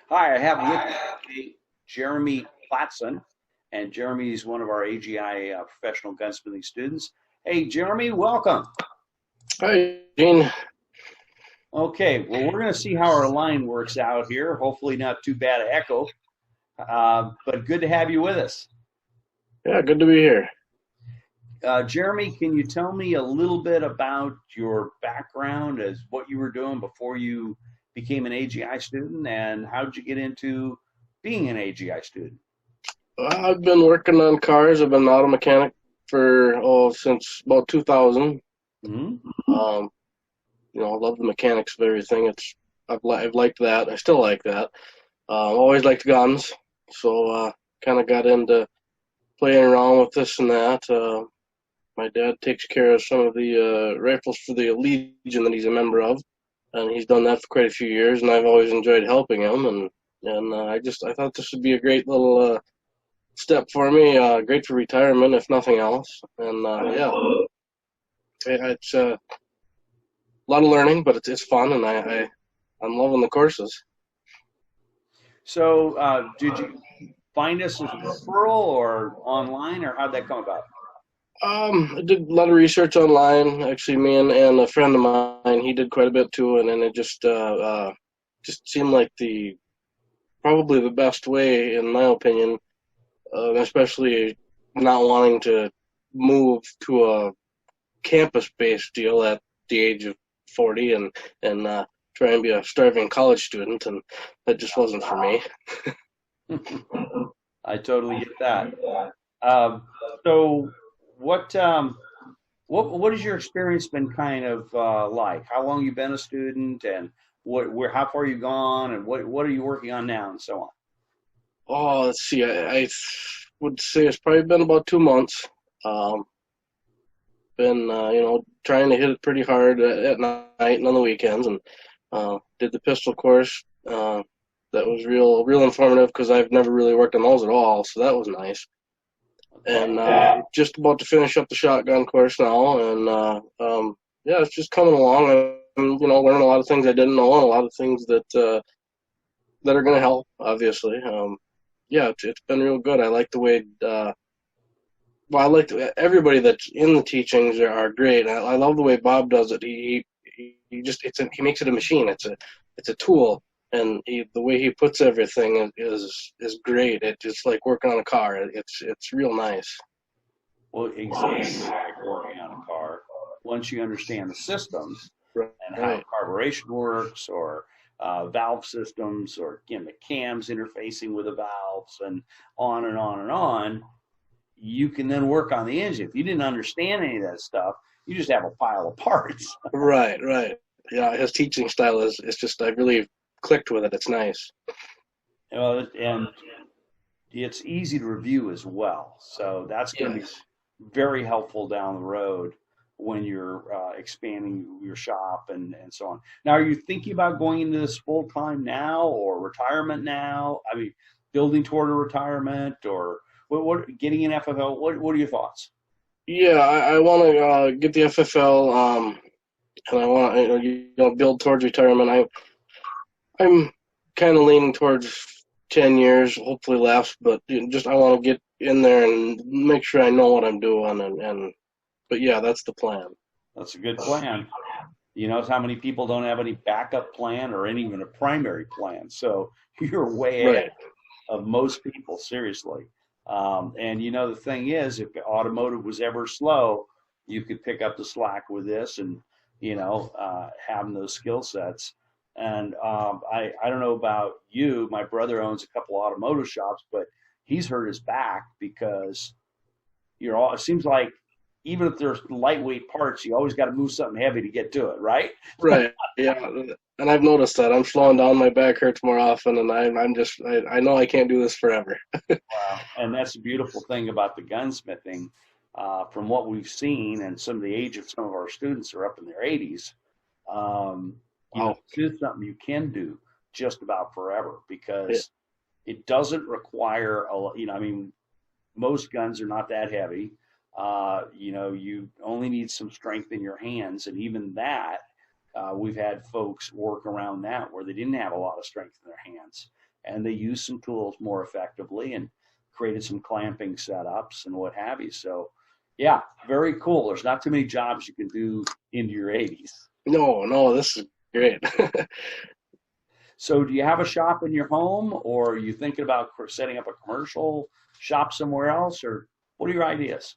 Hi, I have with me Jeremy Platson, and Jeremy is one of our AGI professional gunsmithing students. Hey, Jeremy, welcome. Hi, Gene. Okay, well, we're going to see how our line works out here. Hopefully, not too bad an echo, but good to have you with us. Yeah, good to be here. Jeremy, can you tell me a little bit about your background as what you were doing before you became an AGI student, and how did you get into being an AGI student? I've been working on cars. I've been an auto mechanic for since about 2000. Hmm. Um, I love the mechanics of everything. I've liked that. I still like that. Always liked guns, so kind of got into playing around with this and that. My dad takes care of some of the rifles for the Legion that he's a member of, and he's done that for quite a few years. And I've always enjoyed helping him. And I thought this would be a great little step for me. Great for retirement, if nothing else. And yeah, it's a lot of learning, but it's fun, and I'm loving the courses. So, did you find us as a referral or online, or how'd that come about? I did a lot of research online. Actually, me and a friend of mine, he did quite a bit too, and then it just seemed like the probably the best way, in my opinion, especially not wanting to move to a campus-based deal at the age of 40 and try and be a starving college student, and that just wasn't for me. I totally get that. Um, so, what what has your experience been kind of like? How long you been a student, and how far you gone, and what are you working on now, and so on. Oh, let's see. I would say it's probably been about 2 months. Um, been trying to hit it pretty hard at night and on the weekends, and did the pistol course. That was real informative because I've never really worked on those at all, so that was nice. Okay. And just about to finish up the shotgun course now, and yeah, it's just coming along. I'm learning a lot of things I didn't know, and a lot of things that are going to help, obviously. Yeah, it's been real good. I like the way. I like everybody that's in the teachings are great. I love the way Bob does it. He just he makes it a machine. It's a tool, and the way he puts everything is great. It's just like working on a car. It's real nice. Well, exactly like working on a car. Once you understand the systems and how Right. carburation works, or valve systems, or again the cams interfacing with the valves, and on and on and on, you can then work on the engine. If you didn't understand any of that stuff, you just have a pile of parts. Right. Yeah, his teaching style is just I really clicked with it. It's nice. And it's easy to review as well. So that's going to be Yes. very helpful down the road when you're expanding your shop and so on. Now, are you thinking about going into this full time now, or retirement now? I mean, building toward a retirement, or getting an FFL? What are your thoughts? Yeah, I want to get the FFL, and I want to build towards retirement. I'm kind of leaning towards 10 years, hopefully less, but just I want to get in there and make sure I know what I'm doing, and but yeah, that's the plan. That's a good plan. You notice how many people don't have any backup plan or any even a primary plan. So you're way ahead Right. of most people, seriously. And the thing is, if automotive was ever slow, you could pick up the slack with this, and having those skill sets. And I don't know about you. My brother owns a couple automotive shops, but he's hurt his back because it seems like even if there's lightweight parts, you always got to move something heavy to get to it, right? Right. Yeah. And I've noticed that I'm slowing down. My back hurts more often, and I know I can't do this forever. And that's the beautiful thing about the gunsmithing. From what we've seen, and some of the age of some of our students are up in their 80s. Um, Wow. this is something you can do just about forever, Yeah. because it doesn't require I mean, most guns are not that heavy. You only need some strength in your hands, and even that, we've had folks work around that where they didn't have a lot of strength in their hands, and they use some tools more effectively and created some clamping setups and what have you. So, yeah, very cool. There's not too many jobs you can do into your 80s. No, this is great. So do you have a shop in your home, or are you thinking about setting up a commercial shop somewhere else, or what are your ideas?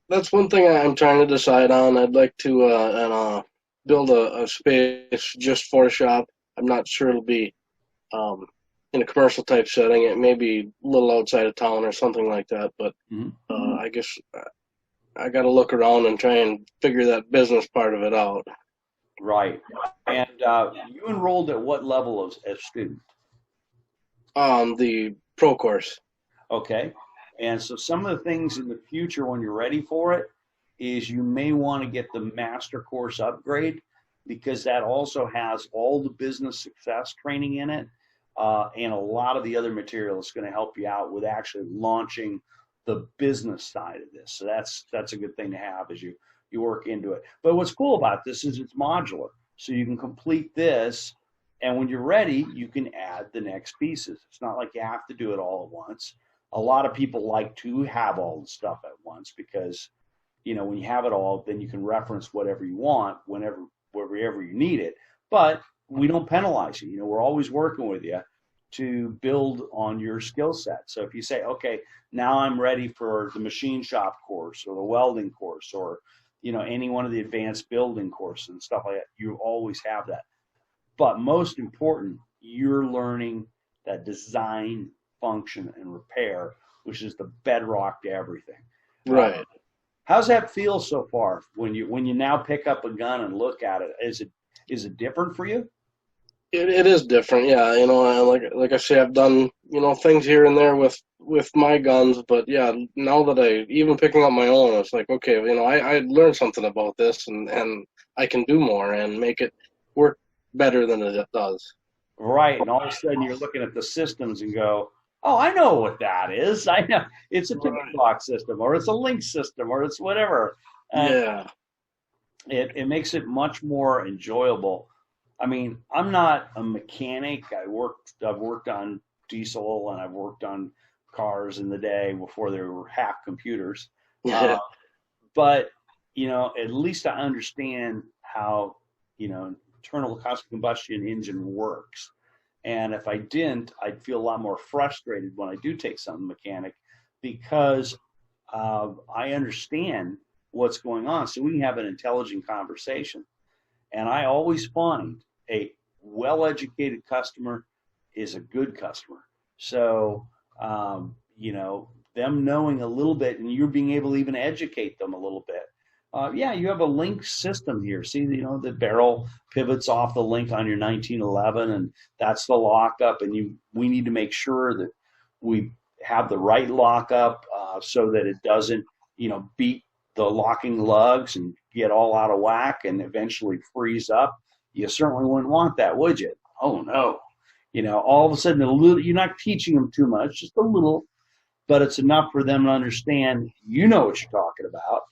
That's one thing I'm trying to decide on. I'd like to build a space just for a shop. I'm not sure it'll be in a commercial type setting. It may be a little outside of town or something like that, but I guess I got to look around and try and figure that business part of it out. Right. And you enrolled at what level as student? The pro course. Okay. And so some of the things in the future when you're ready for it is you may want to get the master course upgrade, because that also has all the business success training in it and a lot of the other material that's going to help you out with actually launching the business side of this. So that's a good thing to have as you work into it. But what's cool about this is it's modular. So you can complete this, and when you're ready, you can add the next pieces. It's not like you have to do it all at once. A lot of people like to have all the stuff at once because, when you have it all, then you can reference whatever you want wherever you need it. But we don't penalize you. We're always working with you to build on your skill set. So if you say, okay, now I'm ready for the machine shop course or the welding course or, any one of the advanced building courses and stuff like that, you always have that. But most important, you're learning that design, function, and repair, which is the bedrock to everything. Right. How's that feel so far when you now pick up a gun and look at it? Is it different for you? It is different, yeah. Like I say, I've done things here and there with my guns, but yeah, now that even picking up my own, it's like, okay, I learned something about this, and I can do more and make it work better than it does. Right, and all of a sudden you're looking at the systems and go, oh, I know what that is. I know it's a ticket clock system, or it's a link system, or it's whatever. Yeah, it makes it much more enjoyable. I mean, I'm not a mechanic. I've worked on diesel and I've worked on cars in the day before there were half computers. Yeah. But, at least I understand how, internal constant combustion engine works. And if I didn't, I'd feel a lot more frustrated when I do take something mechanic because I understand what's going on. So we can have an intelligent conversation. And I always find a well-educated customer is a good customer. So, them knowing a little bit and you're being able to even educate them a little bit. You have a link system here. See, the barrel pivots off the link on your 1911, and that's the lockup. And we need to make sure that we have the right lockup so that it doesn't, beat the locking lugs and get all out of whack and eventually freeze up. You certainly wouldn't want that, would you? Oh, no. All of a sudden, you're not teaching them too much, just a little, but it's enough for them to understand what you're talking about.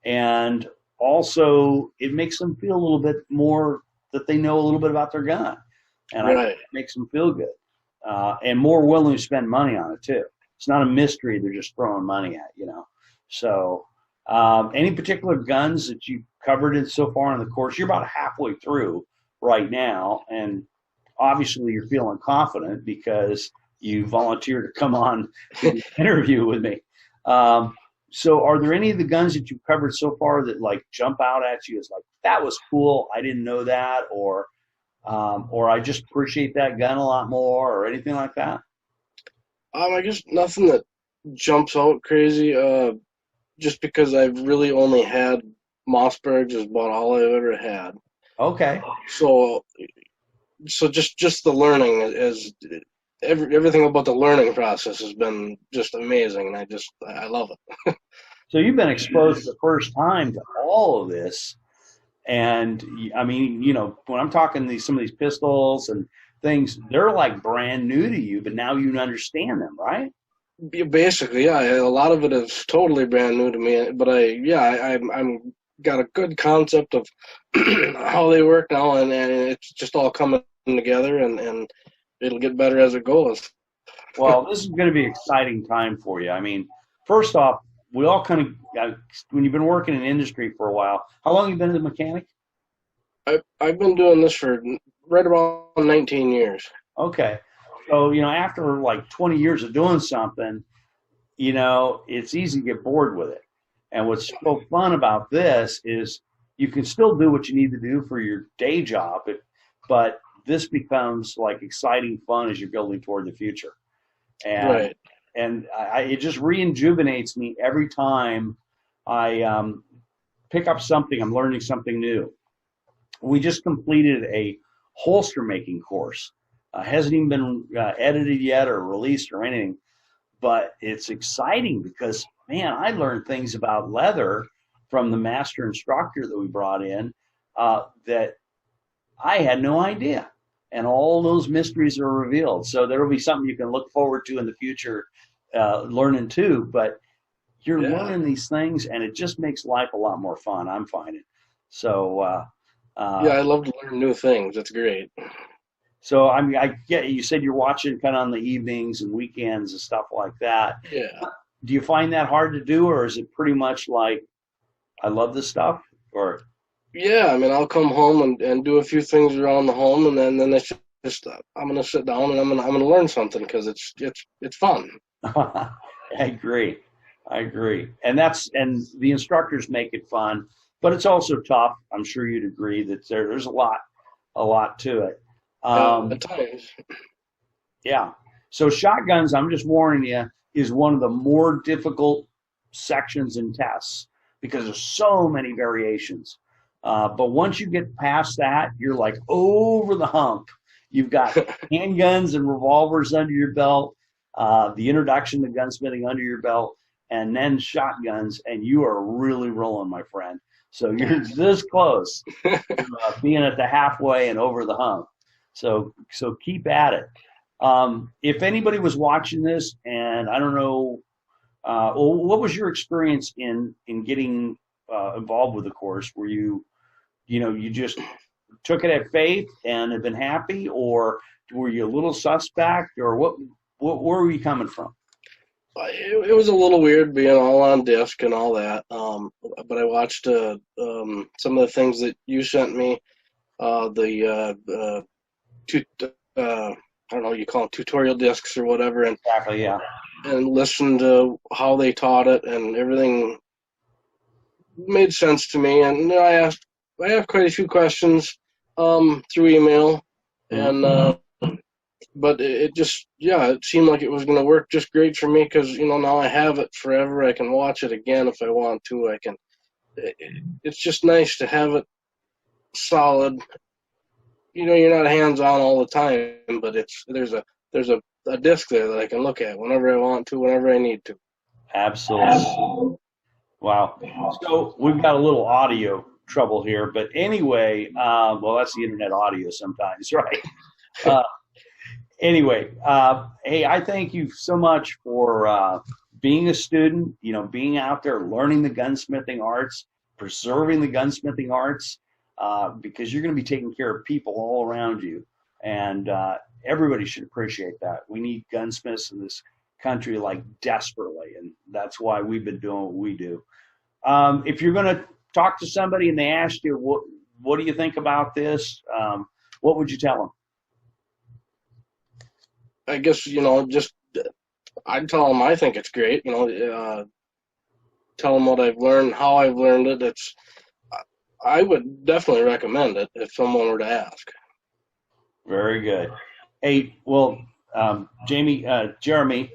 And also, it makes them feel a little bit more that they know a little bit about their gun. And I think it makes them feel good and more willing to spend money on it, too. It's not a mystery they're just throwing money at, So any particular guns that you covered in so far in the course? You're about halfway through right now, and obviously you're feeling confident because you volunteered to come on to interview with me. So are there any of the guns that you've covered so far that jump out at you as that was cool, I didn't know that, or I just appreciate that gun a lot more, or anything like that? I guess nothing that jumps out crazy. Just because I've really only had Mossbergs is about all I've ever had. Okay. So just the learning is everything about the learning process has been just amazing, and I love it. So you've been exposed for the first time to all of this, and I mean, when I'm talking some of these pistols and things, they're brand new to you, but now you understand them, right? Basically, yeah. A lot of it is totally brand new to me, but I'm got a good concept of how they work now, and it's just all coming together, and it'll get better as it goes. Well, this is going to be an exciting time for you. I mean, first off, we all kind of, when you've been working in industry for a while, how long have you been a mechanic? I've been doing this for right around 19 years. Okay. So, after like 20 years of doing something, it's easy to get bored with it. And what's so fun about this is you can still do what you need to do for your day job, but this becomes like exciting fun as you're building toward the future. And, right. and it just rejuvenates me every time I pick up something. I'm learning something new. We just completed a holster making course. Hasn't even been edited yet or released or anything, but it's exciting because, man, I learned things about leather from the master instructor that we brought in that I had no idea. And all those mysteries are revealed. So there will be something you can look forward to in the future learning too. But you're learning these things, and it just makes life a lot more fun, I'm finding. So I love to learn new things. It's great. So I get you said you're watching kind of on the evenings and weekends and stuff like that. Yeah. Do you find that hard to do, or is it pretty much like I love this stuff? Or yeah, I mean, I'll come home and do a few things around the home, and then it's just I'm gonna sit down and I'm gonna learn something because it's fun. I agree, and the instructors make it fun, but it's also tough. I'm sure you'd agree that there's a lot to it. At times. Yeah. So shotguns, I'm just warning you, is one of the more difficult sections in tests because there's so many variations. But once you get past that, you're like over the hump. You've got handguns and revolvers under your belt, the introduction to gunsmithing under your belt, and then shotguns, and you are really rolling, my friend. So you're this close to being at the halfway and over the hump. So keep at it. If anybody was watching this, and I don't know, what was your experience in getting involved with the course? Were you just took it at faith and have been happy, or were you a little suspect, or where were you coming from? It was a little weird being all on disc and all that, but I watched some of the things that you sent me, I don't know, you call them tutorial discs or whatever, and Exactly, yeah. And listened to how they taught it, and everything made sense to me. And I asked quite a few questions through email, and but it just it seemed like it was going to work just great for me because now I have it forever. I can watch it again if I want to. I can. It's just nice to have it solid. You're not hands-on all the time, but there's a disc there that I can look at whenever I want to, whenever I need to. Absolutely. Wow. So we've got a little audio trouble here, but anyway, well, that's the internet audio sometimes, right? Anyway, hey, I thank you so much for being a student, being out there, learning the gunsmithing arts, preserving the gunsmithing arts. Because you're going to be taking care of people all around you, and everybody should appreciate that. We need gunsmiths in this country like desperately, and that's why we've been doing what we do. If you're going to talk to somebody and they ask you, what do you think about this? What would you tell them? I guess, just I'd tell them I think it's great. Tell them what I've learned, how I've learned it. I would definitely recommend it if someone were to ask. Very good. Hey, well, Jeremy,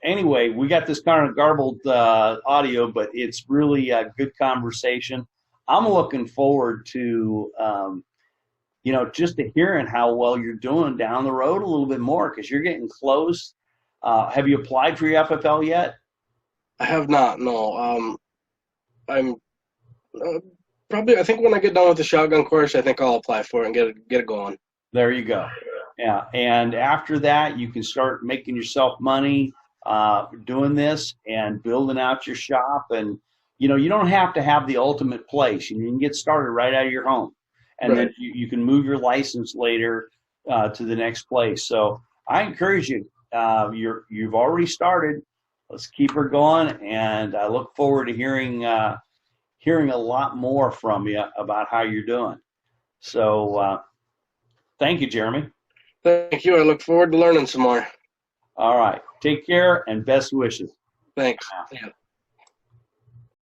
anyway, we got this kind of garbled audio, but it's really a good conversation. I'm looking forward to, just to hearing how well you're doing down the road a little bit more because you're getting close. Have you applied for your FFL yet? I have not, no. I'm probably, I think when I get done with the shotgun course, I think I'll apply for it and get it going. There you go. Yeah, and after that, you can start making yourself money doing this and building out your shop. And, you don't have to have the ultimate place. You can get started right out of your home. And then you can move your license later to the next place. So I encourage you. You've already started. Let's keep her going, and I look forward to hearing a lot more from you about how you're doing. So thank you, Jeremy. Thank you. I look forward to learning some more. All right. Take care and best wishes. Thanks. Yeah.